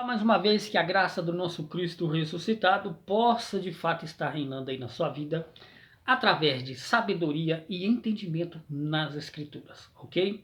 Mais uma vez que a graça do nosso Cristo ressuscitado possa de fato estar reinando aí na sua vida através de sabedoria e entendimento nas Escrituras, ok?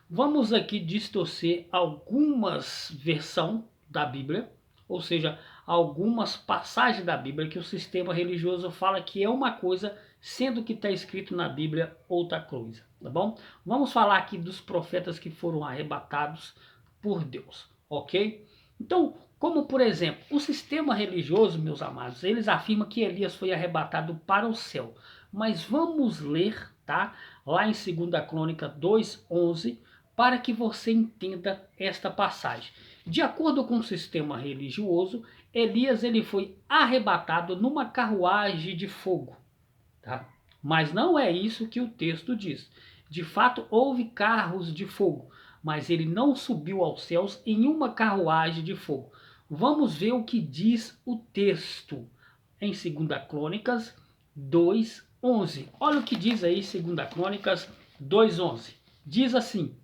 Vamos aqui distorcer algumas versões da Bíblia, ou seja, algumas passagens da Bíblia que o sistema religioso fala que é uma coisa, sendo que está escrito na Bíblia outra coisa, tá bom? Vamos falar aqui dos profetas que foram arrebatados por Deus, ok? Então, como por exemplo, o sistema religioso, meus amados, eles afirmam que Elias foi arrebatado para o céu. Mas vamos ler, tá? Lá em 2 Crônica 2:11, para que você entenda esta passagem. De acordo com o sistema religioso, Elias ele foi arrebatado numa carruagem de fogo, tá? Mas não é isso que o texto diz. De fato, houve carros de fogo, mas ele não subiu aos céus em uma carruagem de fogo. Vamos ver o que diz o texto em 2 Crônicas 2:11. Olha o que diz aí 2 Crônicas 2:11. Diz assim: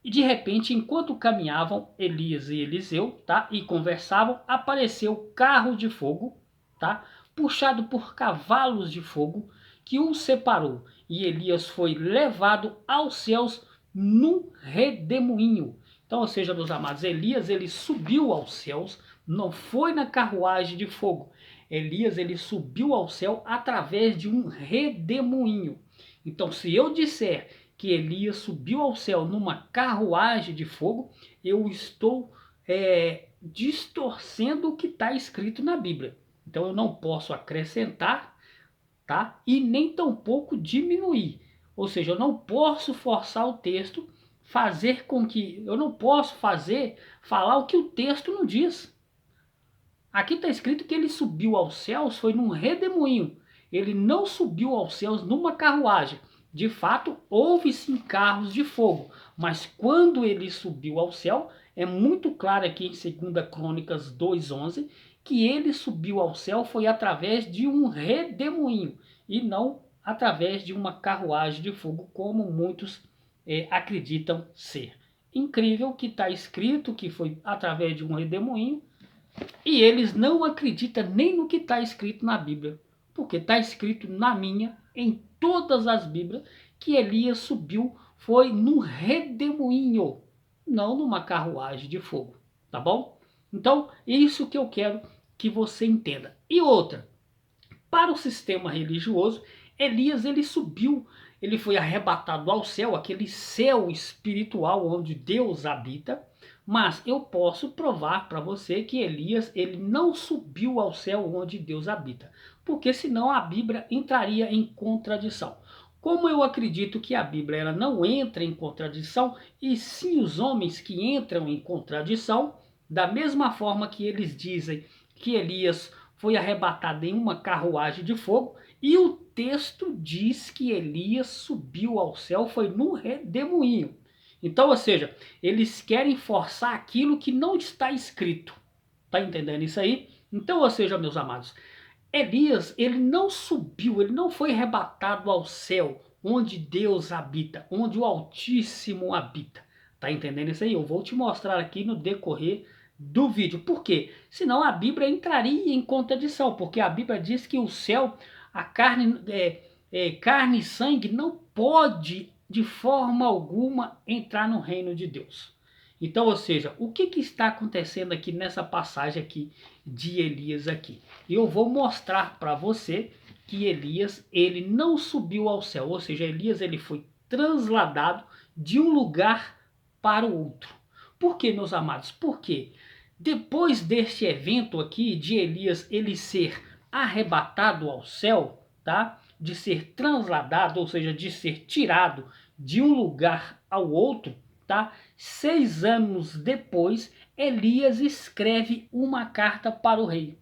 E de repente, enquanto caminhavam Elias e Eliseu, tá? E conversavam, apareceu carro de fogo, tá? Puxado por cavalos de fogo, que os separou. E Elias foi levado aos céus num redemoinho. Então, ou seja, meus amados, Elias ele subiu aos céus, não foi na carruagem de fogo. Elias ele subiu ao céu através de um redemoinho. Então, se eu disser que Elias subiu ao céu numa carruagem de fogo, eu estou distorcendo o que está escrito na Bíblia. Então eu não posso acrescentar, tá? E nem tampouco diminuir. Ou seja, eu não posso forçar o texto, fazer com que eu não posso falar o que o texto não diz. Aqui está escrito que ele subiu aos céus foi num redemoinho. Ele não subiu aos céus numa carruagem. De fato, houve sim carros de fogo, mas quando ele subiu ao céu, é muito claro aqui em 2 Crônicas 2:11 que ele subiu ao céu foi através de um redemoinho e não através de uma carruagem de fogo, como muitos acreditam ser. Incrível que está escrito que foi através de um redemoinho e eles não acreditam nem no que está escrito na Bíblia, porque está escrito na minha, em todas as Bíblias, que Elias subiu foi num redemoinho, não numa carruagem de fogo, tá bom? Então, isso que eu quero que você entenda. E outra, para o sistema religioso, Elias ele subiu, ele foi arrebatado ao céu, aquele céu espiritual onde Deus habita. Mas eu posso provar para você que Elias ele não subiu ao céu onde Deus habita, porque senão a Bíblia entraria em contradição. Como eu acredito que a Bíblia ela não entra em contradição, e sim os homens que entram em contradição, da mesma forma que eles dizem que Elias foi arrebatado em uma carruagem de fogo, e o texto diz que Elias subiu ao céu, foi num redemoinho. Então, ou seja, eles querem forçar aquilo que não está escrito. Tá entendendo isso aí? Então, ou seja, meus amados, Elias, ele não subiu, ele não foi arrebatado ao céu, onde Deus habita, onde o Altíssimo habita. Tá entendendo isso aí? Eu vou te mostrar aqui no decorrer do vídeo. Por quê? Senão a Bíblia entraria em contradição, porque a Bíblia diz que o céu, a carne, carne e sangue não pode de forma alguma entrar no reino de Deus. Então, ou seja, o que está acontecendo aqui nessa passagem aqui de Elias aqui? Eu vou mostrar para você que Elias ele não subiu ao céu, ou seja, Elias ele foi transladado de um lugar para o outro. Por que, meus amados? Porque depois deste evento aqui de Elias ele ser arrebatado ao céu, tá? De ser transladado, ou seja, de ser tirado de um lugar ao outro, tá? 6 anos depois, Elias escreve uma carta para o rei.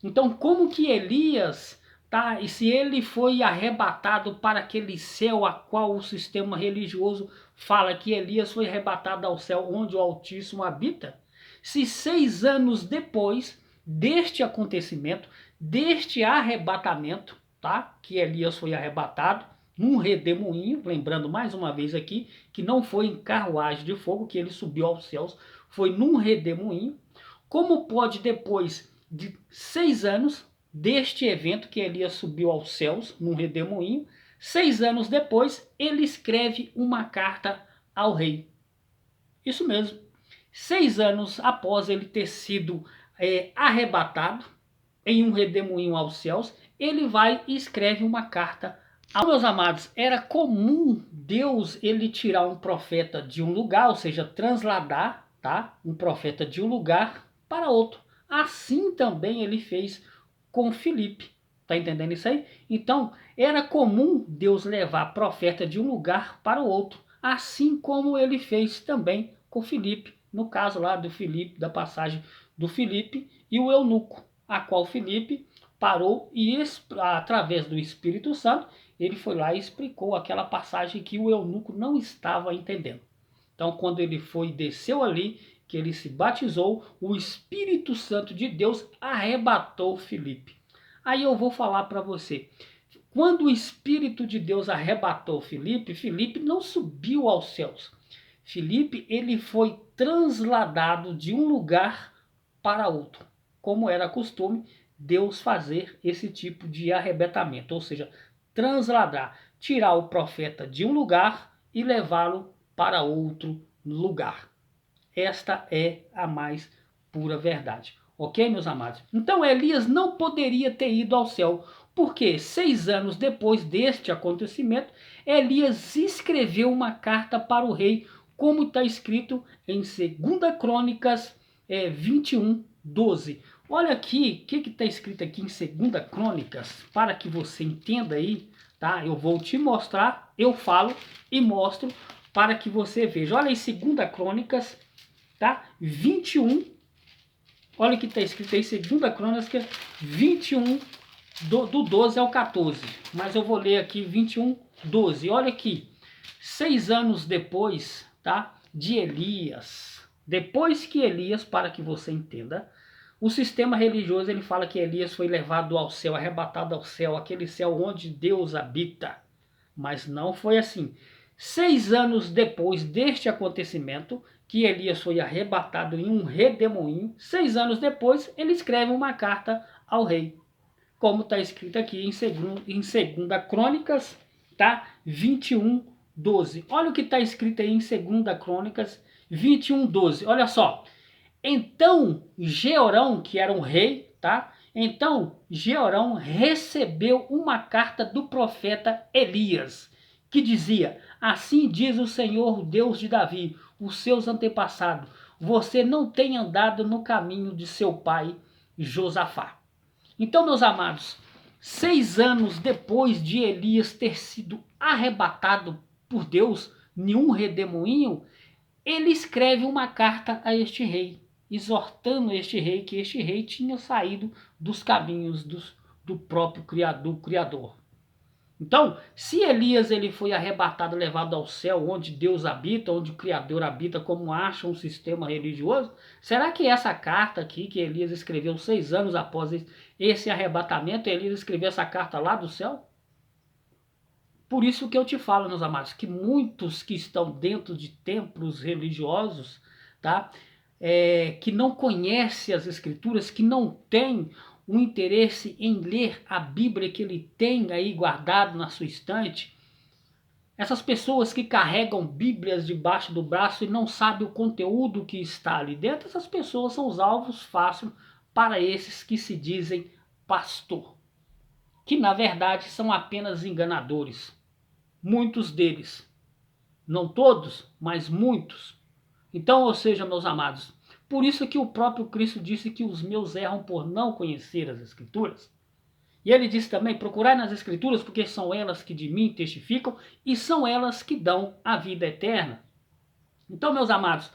Então, como que Elias, tá? E se ele foi arrebatado para aquele céu a qual o sistema religioso fala que Elias foi arrebatado ao céu onde o Altíssimo habita? Se 6 anos depois deste acontecimento, deste arrebatamento, tá? Que Elias foi arrebatado num redemoinho, lembrando mais uma vez aqui que não foi em carruagem de fogo que ele subiu aos céus, foi num redemoinho. Como pode, depois de 6 anos deste evento que Elias subiu aos céus num redemoinho, 6 anos depois ele escreve uma carta ao rei. Isso mesmo. 6 anos após ele ter sido arrebatado em um redemoinho aos céus, ele vai e escreve uma carta. Meus amados, era comum Deus ele tirar um profeta de um lugar, ou seja, transladar, tá? Um profeta de um lugar para outro. Assim também ele fez com Filipe. Tá entendendo isso aí? Então, era comum Deus levar profeta de um lugar para o outro, assim como ele fez também com Filipe, no caso lá do Filipe, da passagem do Filipe e o eunuco, a qual Filipe parou e através do Espírito Santo, ele foi lá e explicou aquela passagem que o eunuco não estava entendendo. Então, quando ele foi desceu ali, que ele se batizou, o Espírito Santo de Deus arrebatou Filipe. Aí eu vou falar para você. Quando o Espírito de Deus arrebatou Filipe, Filipe não subiu aos céus. Filipe, ele foi transladado de um lugar para outro, como era costume Deus fazer esse tipo de arrebatamento, ou seja, transladar, tirar o profeta de um lugar e levá-lo para outro lugar. Esta é a mais pura verdade. Ok, meus amados? Então Elias não poderia ter ido ao céu, porque 6 anos depois deste acontecimento, Elias escreveu uma carta para o rei, como está escrito em 2 Crônicas 21, 12. Olha aqui, o que está escrito aqui em 2 Crônicas, para que você entenda aí, tá? Eu vou te mostrar, eu falo e mostro para que você veja. Olha aí, 2 Crônicas, tá? 21, olha o que está escrito aí, 2 Crônicas 21, do 12 ao 14. Mas eu vou ler aqui 21, 12. Olha aqui, 6 anos depois, tá? De Elias. Depois que Elias, para que você entenda, o sistema religioso ele fala que Elias foi levado ao céu, arrebatado ao céu, aquele céu onde Deus habita. Mas não foi assim. 6 anos depois deste acontecimento, que Elias foi arrebatado em um redemoinho, 6 anos depois ele escreve uma carta ao rei. Como está escrito aqui em 2 Crônicas, tá? 21, 12. Olha o que está escrito aí em 2 Crônicas 21, 12. Olha só. Então Jeorão, que era um rei, tá? Então Jeorão recebeu uma carta do profeta Elias, que dizia: assim diz o Senhor, Deus de Davi, os seus antepassados, você não tem andado no caminho de seu pai Josafá. Então, meus amados, 6 anos depois de Elias ter sido arrebatado por Deus em um redemoinho, ele escreve uma carta a este rei, exortando este rei que este rei tinha saído dos caminhos do próprio Criador. Então, se Elias ele foi arrebatado, levado ao céu, onde Deus habita, onde o Criador habita, como acha um sistema religioso, será que essa carta aqui, que Elias escreveu 6 anos após esse arrebatamento, Elias escreveu essa carta lá do céu? Por isso que eu te falo, meus amados, que muitos que estão dentro de templos religiosos, tá? Que não conhecem as Escrituras, que não têm o interesse em ler a Bíblia que ele tem aí guardado na sua estante, essas pessoas que carregam Bíblias debaixo do braço e não sabem o conteúdo que está ali dentro, essas pessoas são os alvos fáceis para esses que se dizem pastor, que na verdade são apenas enganadores. Muitos deles, não todos, mas muitos. Então, ou seja, meus amados, por isso que o próprio Cristo disse que os meus erram por não conhecer as Escrituras. E ele disse também, procurai nas Escrituras, porque são elas que de mim testificam e são elas que dão a vida eterna. Então, meus amados,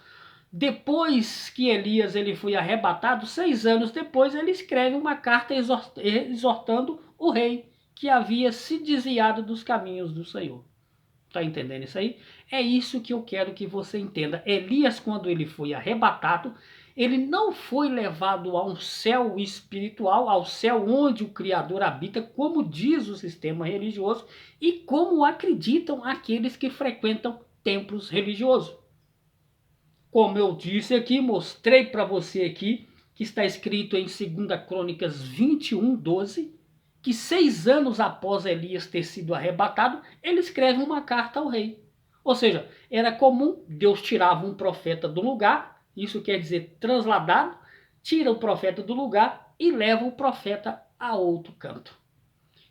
depois que Elias ele foi arrebatado, 6 anos depois, ele escreve uma carta exortando o rei que havia se desviado dos caminhos do Senhor. Está entendendo isso aí? É isso que eu quero que você entenda. Elias, quando ele foi arrebatado, ele não foi levado a um céu espiritual, ao céu onde o Criador habita, como diz o sistema religioso e como acreditam aqueles que frequentam templos religiosos. Como eu disse aqui, mostrei para você aqui, que está escrito em 2 Crônicas 21:12, que 6 anos após Elias ter sido arrebatado, ele escreve uma carta ao rei. Ou seja, era comum, Deus tirava um profeta do lugar, isso quer dizer transladado, tira o profeta do lugar e leva o profeta a outro canto.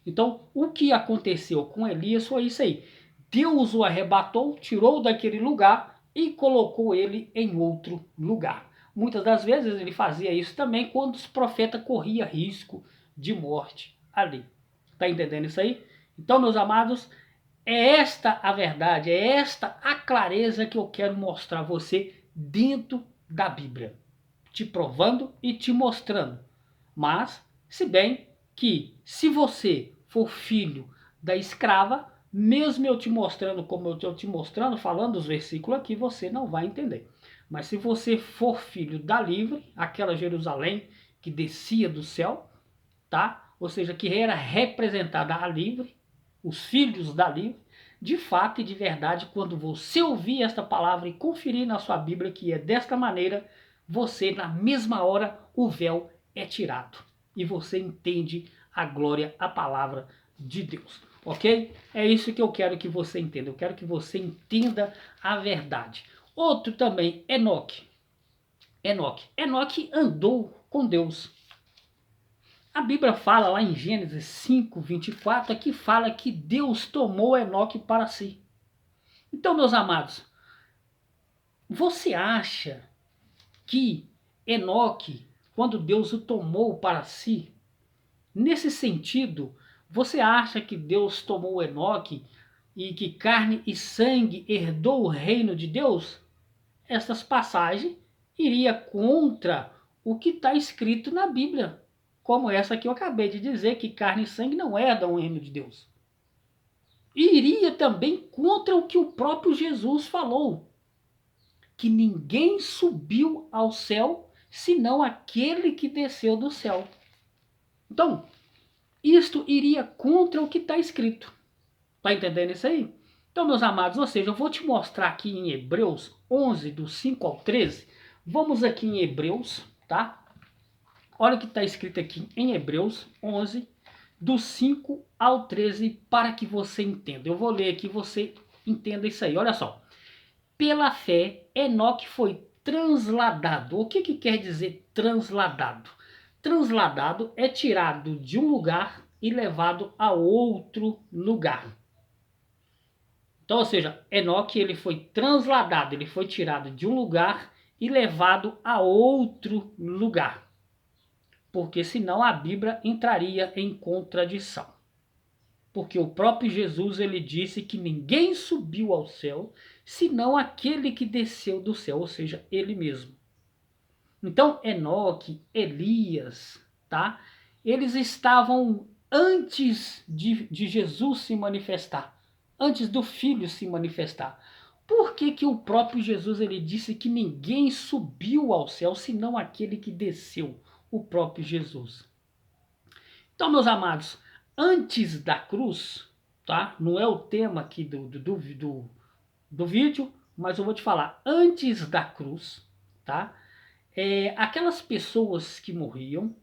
Então, o que aconteceu com Elias foi isso aí. Deus o arrebatou, tirou daquele lugar e colocou ele em outro lugar. Muitas das vezes ele fazia isso também quando os profetas corriam risco de morte ali. Está entendendo isso aí? Então, meus amados, é esta a verdade, é esta a clareza que eu quero mostrar a você dentro da Bíblia. Te provando e te mostrando. Mas, se bem que se você for filho da escrava, mesmo eu te mostrando como eu estou te mostrando, falando os versículos aqui, você não vai entender. Mas se você for filho da livre, aquela Jerusalém que descia do céu, tá? Ou seja, que era representada a livre, os filhos da livre, de fato e de verdade, quando você ouvir esta palavra e conferir na sua Bíblia que é desta maneira, você na mesma hora o véu é tirado e você entende a glória, a palavra de Deus, ok? É isso que eu quero que você entenda, eu quero que você entenda a verdade. Outro também, Enoque. Enoque andou com Deus. A Bíblia fala lá em Gênesis 5:24, que fala que Deus tomou Enoque para si. Então, meus amados, você acha que Enoque, quando Deus o tomou para si, nesse sentido, você acha que Deus tomou Enoque e que carne e sangue herdou o reino de Deus? Essas passagens iria contra o que está escrito na Bíblia, como essa que eu acabei de dizer, que carne e sangue não herdam o reino de Deus. E iria também contra o que o próprio Jesus falou, que ninguém subiu ao céu senão aquele que desceu do céu. Então, isto iria contra o que está escrito. Está entendendo isso aí? Então, meus amados, ou seja, eu vou te mostrar aqui em Hebreus 11, do 5 ao 13. Vamos aqui em Hebreus, tá? Olha o que está escrito aqui em Hebreus 11, do 5 ao 13, para que você entenda. Eu vou ler aqui, você entenda isso aí. Olha só. Pela fé, Enoque foi transladado. O que quer dizer transladado? Transladado é tirado de um lugar e levado a outro lugar. Então, ou seja, Enoque ele foi transladado, ele foi tirado de um lugar e levado a outro lugar. Porque senão a Bíblia entraria em contradição. Porque o próprio Jesus ele disse que ninguém subiu ao céu senão aquele que desceu do céu, ou seja, ele mesmo. Então, Enoque, Elias, tá? Eles estavam antes de Jesus se manifestar, antes do Filho se manifestar. Por que o próprio Jesus ele disse que ninguém subiu ao céu senão aquele que desceu, o próprio Jesus? Então, meus amados, antes da cruz, tá? Não é o tema aqui do vídeo, mas eu vou te falar, antes da cruz, tá? Aquelas pessoas que morriam,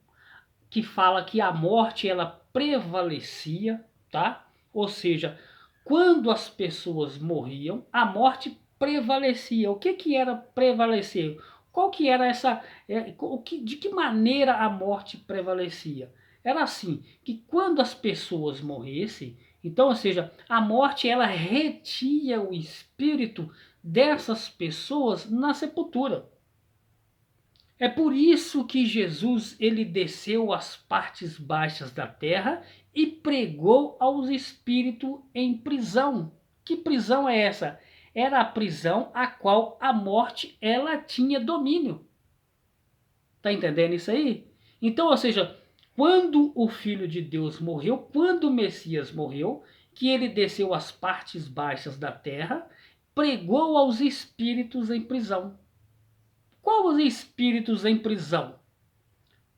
que fala que a morte ela prevalecia, tá? Ou seja, quando as pessoas morriam, a morte prevalecia. O que era prevalecer? Qual que era essa, de que maneira a morte prevalecia? Era assim, que quando as pessoas morressem, então, ou seja, a morte ela retia o espírito dessas pessoas na sepultura. É por isso que Jesus ele desceu às partes baixas da terra e pregou aos espíritos em prisão. Que prisão é essa? Era a prisão a qual a morte ela tinha domínio. Tá entendendo isso aí? Então, ou seja, quando o Filho de Deus morreu, quando o Messias morreu, que ele desceu às partes baixas da terra, pregou aos espíritos em prisão. Qual os espíritos em prisão?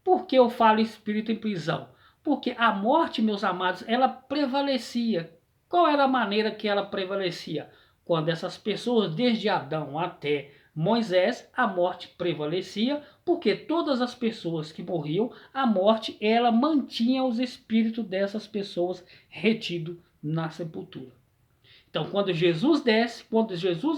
Por que eu falo espírito em prisão? Porque a morte, meus amados, ela prevalecia. Qual era a maneira que ela prevalecia? Quando essas pessoas, desde Adão até Moisés, a morte prevalecia, porque todas as pessoas que morriam, a morte ela mantinha os espíritos dessas pessoas retidos na sepultura. Então, quando Jesus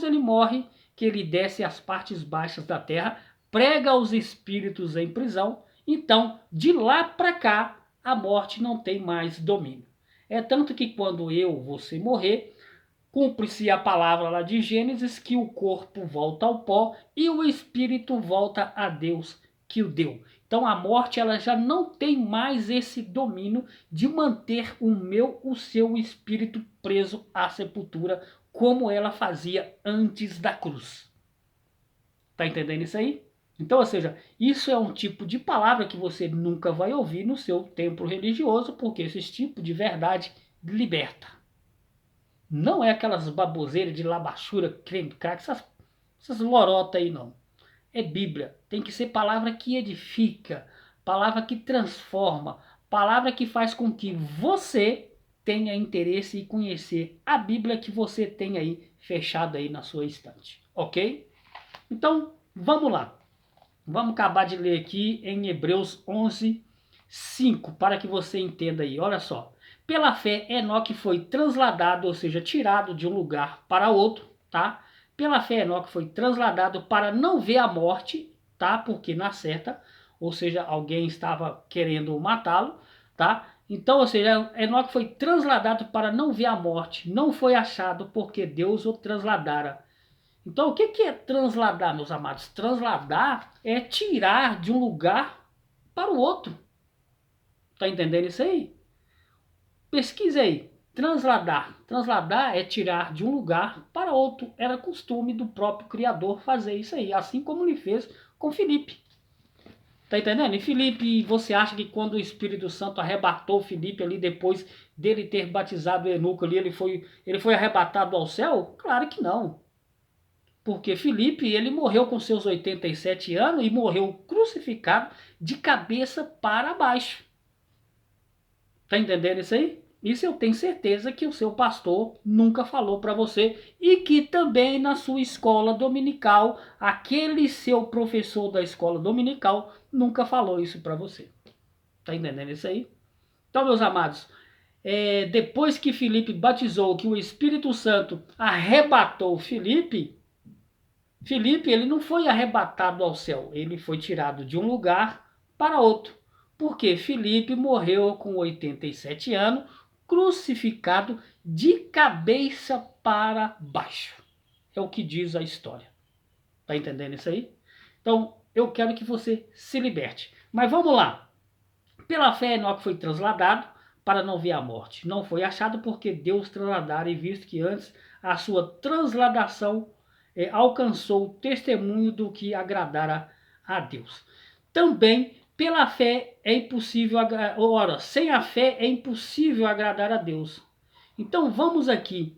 ele morre, que ele desce às partes baixas da terra, prega os espíritos em prisão. Então, de lá para cá, a morte não tem mais domínio. É tanto que quando você morrer, cumpre-se a palavra lá de Gênesis que o corpo volta ao pó e o espírito volta a Deus que o deu. Então a morte ela já não tem mais esse domínio de manter o seu espírito preso à sepultura como ela fazia antes da cruz. Tá entendendo isso aí? Então, ou seja, isso é um tipo de palavra que você nunca vai ouvir no seu templo religioso, porque esse tipo de verdade liberta. Não é aquelas baboseiras de labachura, creme, crack, essas lorotas aí não. É Bíblia. Tem que ser palavra que edifica, palavra que transforma, palavra que faz com que você tenha interesse em conhecer a Bíblia que você tem aí fechada aí na sua estante. Ok? Então, vamos lá. Vamos acabar de ler aqui em Hebreus 11, 5, para que você entenda aí. Olha só. Pela fé, Enoque foi transladado, ou seja, tirado de um lugar para outro, tá? Pela fé, Enoque foi transladado para não ver a morte, tá? Porque na certa, ou seja, alguém estava querendo matá-lo, tá? Então, ou seja, Enoque foi transladado para não ver a morte, não foi achado porque Deus o transladara. Então, o que é transladar, meus amados? Transladar é tirar de um lugar para o outro. Tá entendendo isso aí? Pesquise aí. Transladar. Transladar é tirar de um lugar para outro. Era costume do próprio Criador fazer isso aí, assim como ele fez com Filipe. Tá entendendo? E Filipe, você acha que quando o Espírito Santo arrebatou Filipe ali depois dele ter batizado Eunuco ali, ele foi arrebatado ao céu? Claro que não. Porque Filipe, ele morreu com seus 87 anos e morreu crucificado de cabeça para baixo. Tá entendendo isso aí? Isso eu tenho certeza que o seu pastor nunca falou para você e que também na sua escola dominical, aquele seu professor da escola dominical nunca falou isso para você. Tá entendendo isso aí? Então, meus amados, depois que Filipe batizou, que o Espírito Santo arrebatou Filipe, ele não foi arrebatado ao céu, ele foi tirado de um lugar para outro. Porque Filipe morreu com 87 anos, crucificado de cabeça para baixo. É o que diz a história. Tá entendendo isso aí? Então, eu quero que você se liberte. Mas vamos lá. Pela fé, Enoque foi transladado para não ver a morte. Não foi achado porque Deus transladara, e visto que antes a sua transladação alcançou o testemunho do que agradara a Deus. Também, pela fé é impossível, ora, sem a fé é impossível agradar a Deus. Então vamos aqui,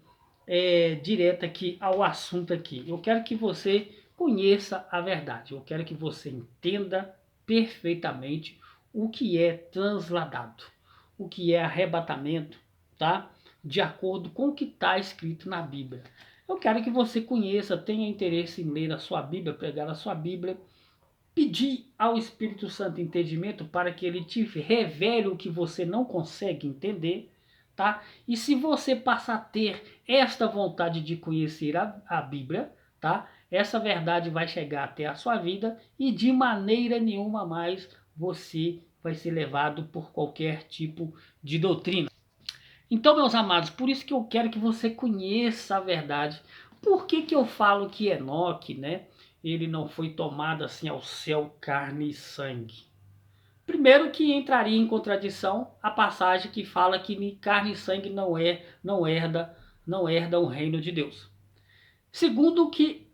direto aqui ao assunto aqui. Eu quero que você conheça a verdade. Eu quero que você entenda perfeitamente o que é transladado, o que é arrebatamento, tá? De acordo com o que está escrito na Bíblia. Eu quero que você conheça, tenha interesse em ler a sua Bíblia, pegar a sua Bíblia, pedir ao Espírito Santo entendimento para que ele te revele o que você não consegue entender, tá? E se você passar a ter esta vontade de conhecer a Bíblia, tá? Essa verdade vai chegar até a sua vida e de maneira nenhuma mais você vai ser levado por qualquer tipo de doutrina. Então, meus amados, por isso que eu quero que você conheça a verdade. Por que eu falo que Enoque, né, ele não foi tomado assim ao céu carne e sangue? Primeiro que entraria em contradição a passagem que fala que carne e sangue não herda o reino de Deus. Segundo que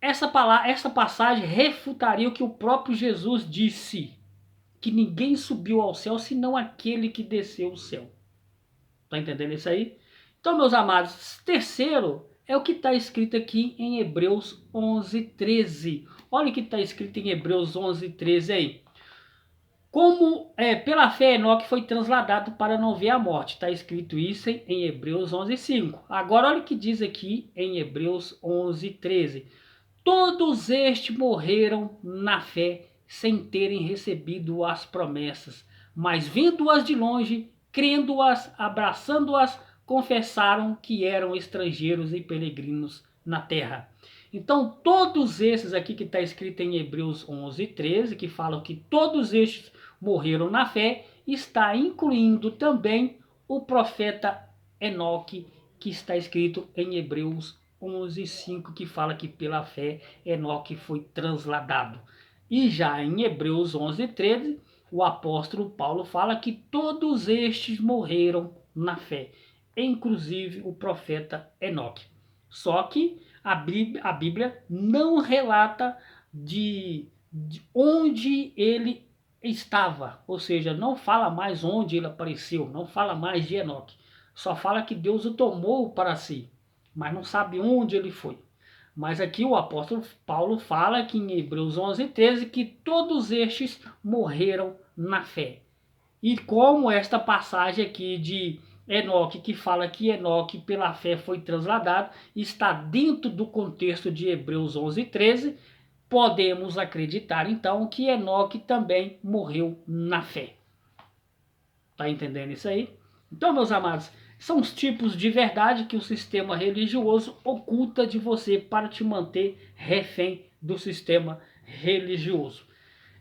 essa passagem refutaria o que o próprio Jesus disse, que ninguém subiu ao céu senão aquele que desceu ao céu. Tá entendendo isso aí? Então, meus amados, terceiro é o que está escrito aqui em Hebreus 11:13. Olha o que está escrito em Hebreus 11:13 aí. Como pela fé Enoque foi transladado para não ver a morte. Está escrito isso em Hebreus 11:5. Agora olha o que diz aqui em Hebreus 11:13. todos estes morreram na fé, sem terem recebido as promessas, mas vendo-as de longe, crendo-as, abraçando-as, confessaram que eram estrangeiros e peregrinos na terra. Então, todos esses aqui que está escrito em Hebreus 11:13, que falam que todos estes morreram na fé, está incluindo também o profeta Enoque, que está escrito em Hebreus 11:5, que fala que pela fé Enoque foi transladado. E já em Hebreus 11:13, o apóstolo Paulo fala que todos estes morreram na fé, inclusive o profeta Enoque. Só que a Bíblia não relata de onde ele estava, ou seja, não fala mais onde ele apareceu, não fala mais de Enoque. Só fala que Deus o tomou para si, mas não sabe onde ele foi. Mas aqui o apóstolo Paulo fala que em Hebreus 11:13 que todos estes morreram na fé. E como esta passagem aqui de Enoque, que fala que Enoque pela fé foi transladado, está dentro do contexto de Hebreus 11:13, podemos acreditar então que Enoque também morreu na fé. Tá entendendo isso aí? Então, meus amados, são os tipos de verdade que o sistema religioso oculta de você para te manter refém do sistema religioso.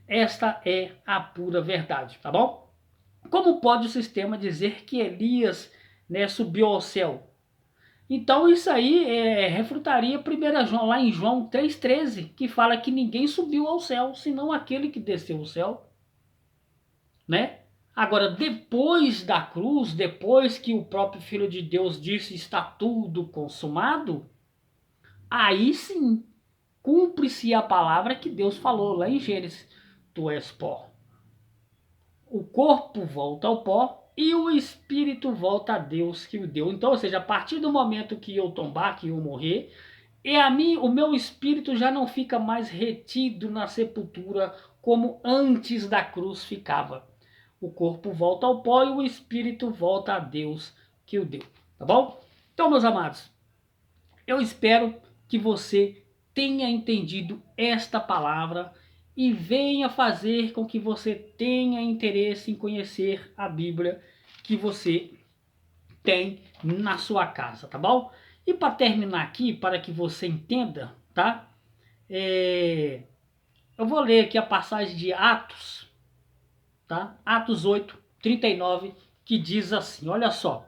Esta é a pura verdade, tá bom? Como pode o sistema dizer que Elias, né, subiu ao céu? Então isso aí refutaria 1 João, lá em João 3,13, que fala que ninguém subiu ao céu, senão aquele que desceu ao céu, né? Agora, depois da cruz, depois que o próprio Filho de Deus disse está tudo consumado, aí sim, cumpre-se a palavra que Deus falou lá em Gênesis: tu és pó. O corpo volta ao pó e o espírito volta a Deus que o deu. Então, ou seja, a partir do momento que eu tombar, que eu morrer, o meu espírito já não fica mais retido na sepultura como antes da cruz ficava. O corpo volta ao pó e o espírito volta a Deus que o deu. Tá bom? Então, meus amados, eu espero que você tenha entendido esta palavra e venha fazer com que você tenha interesse em conhecer a Bíblia que você tem na sua casa, tá bom? E para terminar aqui, para que você entenda, tá? Eu vou ler aqui a passagem de Atos, tá? Atos 8:39, que diz assim, olha só.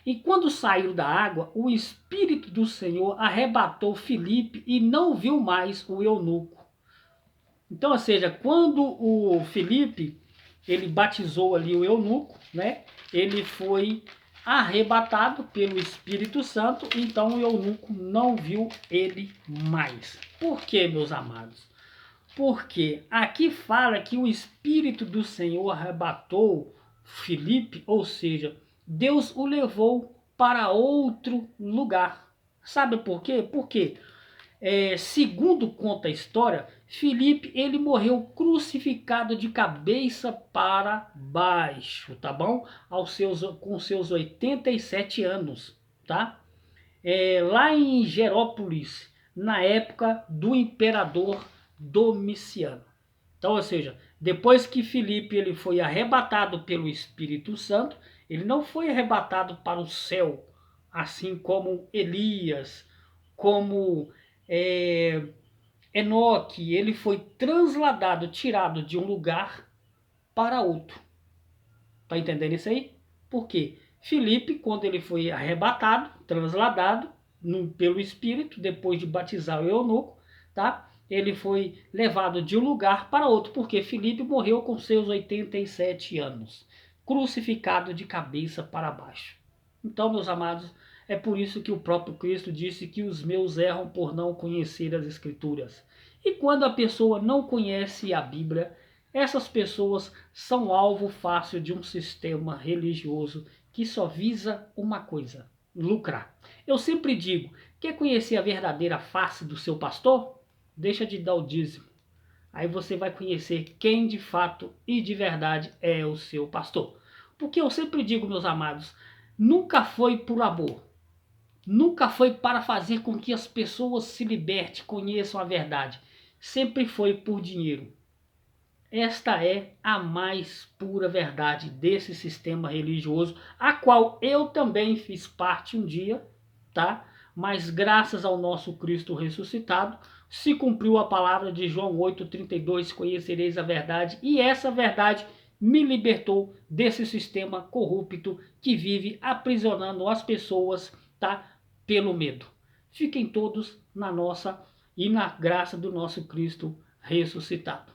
E quando saíram da água, o Espírito do Senhor arrebatou Filipe e não viu mais o eunuco. Então, ou seja, quando o Filipe, ele batizou ali o eunuco, né? Ele foi arrebatado pelo Espírito Santo, então o eunuco não viu ele mais. Por quê, meus amados? Porque aqui fala que o Espírito do Senhor arrebatou Filipe, ou seja, Deus o levou para outro lugar. Sabe por quê? Porque, segundo conta a história, Filipe ele morreu crucificado de cabeça para baixo, tá bom? Com seus 87 anos, tá? Lá em Gerópolis, na época do imperador Domiciano. Então, ou seja, depois que Filipe ele foi arrebatado pelo Espírito Santo, ele não foi arrebatado para o céu, assim como Elias, como Enoque, ele foi transladado, tirado de um lugar para outro. Tá entendendo isso aí? Por quê? Filipe, quando ele foi arrebatado, transladado pelo Espírito, depois de batizar o eunuco, tá? Ele foi levado de um lugar para outro, porque Filipe morreu com seus 87 anos, crucificado de cabeça para baixo. Então, meus amados, é por isso que o próprio Cristo disse que os meus erram por não conhecer as Escrituras. E quando a pessoa não conhece a Bíblia, essas pessoas são alvo fácil de um sistema religioso que só visa uma coisa: lucrar. Eu sempre digo, quer conhecer a verdadeira face do seu pastor? Deixa de dar o dízimo. Aí você vai conhecer quem de fato e de verdade é o seu pastor. Porque eu sempre digo, meus amados, nunca foi por amor Nunca foi para fazer com que as pessoas se libertem, conheçam a verdade. Sempre foi por dinheiro. Esta é a mais pura verdade desse sistema religioso, a qual eu também fiz parte um dia, tá? Mas graças ao nosso Cristo ressuscitado, se cumpriu a palavra de João 8,32, conhecereis a verdade, e essa verdade me libertou desse sistema corrupto que vive aprisionando as pessoas, tá? Pelo medo. Fiquem todos na nossa e na graça do nosso Cristo ressuscitado.